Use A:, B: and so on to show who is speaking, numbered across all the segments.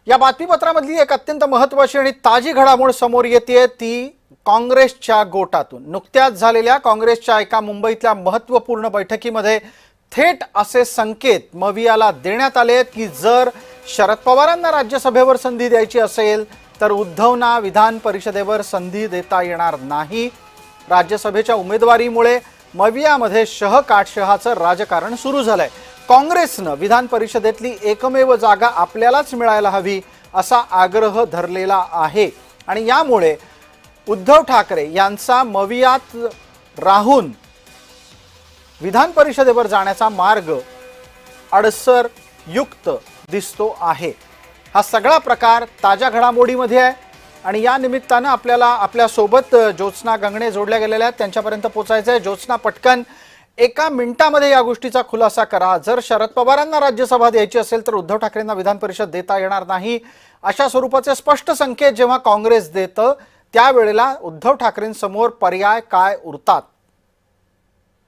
A: या बातमीपत्रामधली एक अत्यंत महत्त्वाची आणि ताजी घडामोड समोर येते ती काँग्रेसच्या गोटातून। नुकत्याच झालेल्या काँग्रेसच्या एका मुंबईतल्या महत्त्वपूर्ण बैठकीमध्ये थेट असे संकेत मवियाला देण्यात आले की जर शरद पवारांना राज्यसभेवर संधी द्यायची असेल तर उद्धवना विधान परिषदेवर संधी देता येणार नाही। राज्यसभेच्या उमेदवारीमुळे मवियामध्ये शह-काटशहाचं राजकारण सुरू झालंय। काँग्रेसनं विधान परिषदेतली एकमेव जागा आपल्यालाच मिळायला हवी असा आग्रह धरलेला आहे आणि यामुळे उद्धव ठाकरे यांचा मवियात राहून विधान परिषदेवर जाण्याचा मार्ग अडसर युक्त दिसतो आहे। हा सगळा प्रकार ताज्या घडामोडीमध्ये आहे आणि या निमित्तानं आपल्याला आपल्या सोबत ज्योत्स्ना गंगणे जोडल्या गेलेल्या आहेत, त्यांच्यापर्यंत पोहोचायचं आहे। ज्योत्स्ना, पटकन एका मिनिटामध्ये या गोष्टीचा खुलासा करा। जर शरद पवारांना राज्यसभा द्यायची असेल तर उद्धव ठाकरेंना विधान परिषद देता येणार नाही अशा स्वरूपाचे स्पष्ट संकेत जेव्हा काँग्रेस देतं त्यावेळेला उद्धव ठाकरेंसमोर पर्याय काय उरतात?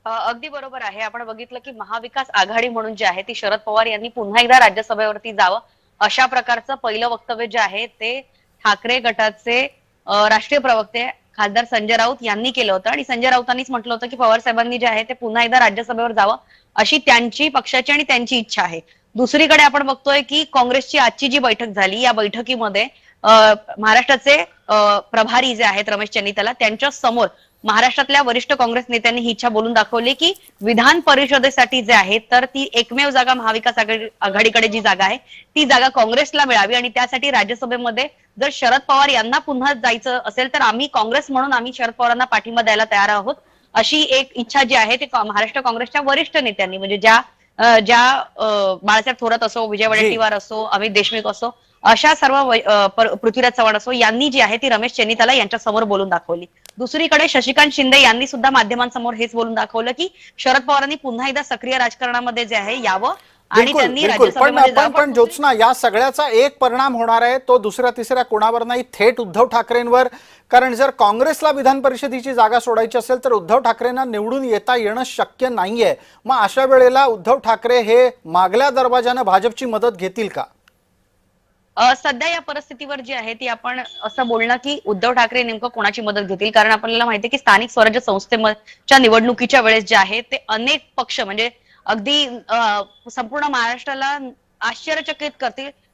B: अगदी बरोबर आहे। आपण बघितलं की महाविकास आघाडी म्हणून जे आहे ती शरद पवार यांनी पुन्हा एकदा राज्यसभेवरती जावं अशा प्रकारचं पहिलं वक्तव्य जे आहे ते ठाकरे गटाचे राष्ट्रीय प्रवक्ते खासदार संजय राऊत यांनी केलं होतं आणि संजय राऊतांनीच म्हटलं होतं की पवार साहेबांनी जे आहे ते पुन्हा एकदा राज्यसभेवर जावं अशी त्यांची पक्षाची आणि त्यांची इच्छा आहे। दुसरीकडे आपण बघतोय की काँग्रेसची आजची जी बैठक झाली या बैठकीमध्ये महाराष्ट्राचे प्रभारी जे आहेत रमेश चन्नीताला त्यांच्या समोर महाराष्ट्रातल्या वरिष्ठ काँग्रेस नेत्यांनी ही इच्छा बोलून दाखवली की विधान परिषदेसाठी जे आहे तर ती एकमेव जागा महाविकास आघाडीकडे जी जागा आहे ती जागा काँग्रेसला मिळावी आणि त्यासाठी राज्यसभेमध्ये जर शरद पवार यांना पुन्हा जायचं असेल तर आम्ही काँग्रेस म्हणून आम्ही शरद पवारांना पाठिंबा द्यायला तयार आहोत अशी एक इच्छा जी आहे ती महाराष्ट्र काँग्रेसच्या वरिष्ठ नेत्यांनी म्हणजे ज्या बाळासाहेब थोरात असो, विजय वडेट्टीवार असो, अमित देशमुख असो अशा सर्व पृथ्वीराज चव्हाण असो यांनी जी आहे ती रमेश चन्नीताला यांच्या समोर बोलून दाखवली। दुसरीकडे शशिकांत शिंदे यांनी सुद्धा माध्यमांसमोर हेच बोलून दाखवलं की शरद पवारांनी पुन्हा एकदा सक्रिय राजकारणामध्ये जे आहे यावं आणि त्यांनी राज्यसभेमध्ये जावं।
A: पण ज्योत्स्ना, या सगळ्याचा एक परिणाम होणार आहे तो दुसऱ्या तिसऱ्या कोणावर नाही, थेट उद्धव ठाकरेंवर। कारण जर काँग्रेसला विधान परिषदेची जागा सोडायची असेल तर उद्धव ठाकरेंना निवडून येता येणं शक्य नाहीये। मग अशा वेळेला उद्धव ठाकरे हे मागल्या दरवाजानं भाजपची मदत घेतील का?
B: सध्या या परिस्थितीवर जी आहे ती आपण असं बोलणं की उद्धव ठाकरे नेमकं कोणाची मदत घेतील, कारण आपल्याला माहिती आहे की स्थानिक स्वराज्य संस्थेच्या निवडणुकीच्या वेळेस जे आहे ते अनेक पक्ष म्हणजे अगदी संपूर्ण महाराष्ट्राला आश्चर्यचकित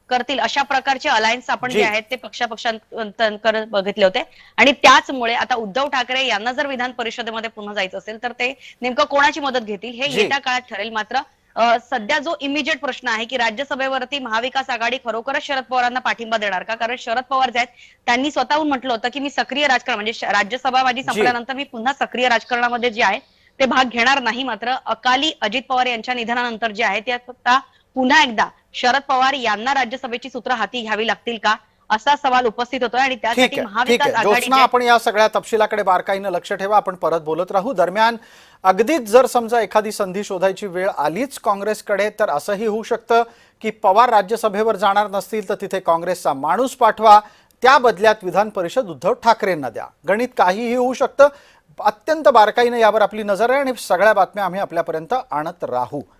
B: करतील अशा प्रकारचे अलायन्स आपण जे आहेत ते पक्षांकडे बघितले होते आणि त्याचमुळे आता उद्धव ठाकरे यांना जर विधान परिषदेमध्ये पुन्हा जायचं असेल तर ते नेमकं कोणाची मदत घेतील हे येत्या काळात ठरेल। मात्र सध्या जो इमिजिएट प्रश्न आहे की राज्यसभेवरती महाविकास आघाडी खरोखरच शरद पवारांना पाठिंबा देणार का? कारण शरद पवार जे आहेत त्यांनी स्वतःहून म्हटलं होतं की मी सक्रिय राजकारण म्हणजे राज्यसभा माझी संपल्यानंतर मी पुन्हा सक्रिय राजकारणामध्ये जे आहे ते भाग घेणार नाही। मात्र अकाली अजित पवार यांच्या निधनानंतर जे आहे ते आता पुन्हा एकदा शरद पवार यांना राज्यसभेची सूत्र हाती घ्यावी लागतील का असा सवाल उपस्थित होतोय आणि त्यासाठी महाविकास आघाडी
A: आपण या सगळ्या तपशिलाकडे बारकाईनं लक्ष ठेवा, आपण परत बोलत राहू। दरम्यान अगदीच जर समजा एखादी संधी शोधायची वेळ आलीच काँग्रेसकडे तर असंही होऊ शकतं की पवार राज्यसभेवर जाणार नसतील तर तिथे काँग्रेसचा माणूस पाठवा, त्या बदल्यात विधान परिषद उद्धव ठाकरेंना द्या। गणित काहीही होऊ शकतं। अत्यंत बारकाईनं यावर आपली नजर आहे आणि सगळ्या बातम्या आम्ही आपल्यापर्यंत आणत राहू।